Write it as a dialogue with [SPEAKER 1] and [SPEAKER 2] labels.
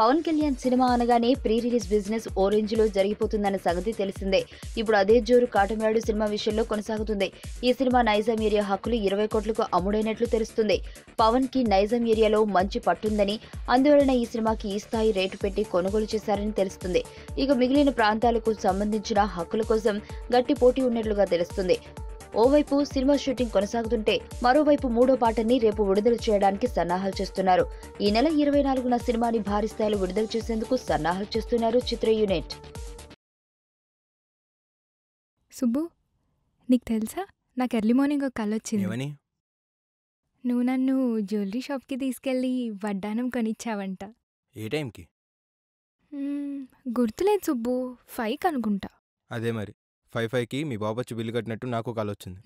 [SPEAKER 1] Pawan Kalyan cinema అనగానే pre release business ఓ range లో జరిగిపోతుందన్న సంగతి తెలిసిందే. ఇప్పుడు అదే జోరు కాటమరాయుడు సినిమా విషయంలో కొనసాగుతుంది. ఈ సినిమా నైజాం ఏరియా హక్కులు 20 కోట్లకు అమ్ముడైనట్లు తెలుస్తుంది. పవన్ కి నైజాం ఏరియాలో మంచి పట్టుందని, అందువలన ఈ సినిమాకి ఈ స్థాయి రేటు పెట్టి కొనుగోలు చేశారని తెలుస్తుంది. ఇక మిగిలిన ప్రాంతాలకు సంబంధించిన హక్కుల కోసం గట్టి పోటీ ఉన్నట్లుగా తెలుస్తుంది. ఓవైపు సినిమా షూటింగ్ కొనసాగుతుంటే మరోవైపు మూడో పాటని రేపు విడుదల చేయడానికి సన్నాహాలు చేస్తున్నారు. ఈ నెల 24న సినిమాని భారీ స్థాయిలో విడుదల చేసేందుకు సన్నాహాలు చేస్తున్నారు చిత్ర యూనిట్.
[SPEAKER 2] సుబ్బు, నీకు తెలుసా, నాకు ఎర్లీ మార్నింగ్ ఒక కల వచ్చింది. నువ్వు నన్ను జ్యువెలరీ షాప్కి తీసుకెళ్ళి వడ్డానం కొనిచ్చావంట.
[SPEAKER 3] ఏ టైంకి?
[SPEAKER 2] గుర్తులేదు సుబ్బు, 5కి అనుకుంటా.
[SPEAKER 3] అదే మరి 5కి మీ బాబు వచ్చి బిల్లు కట్టినట్టు నాకు కాల్ వచ్చింది.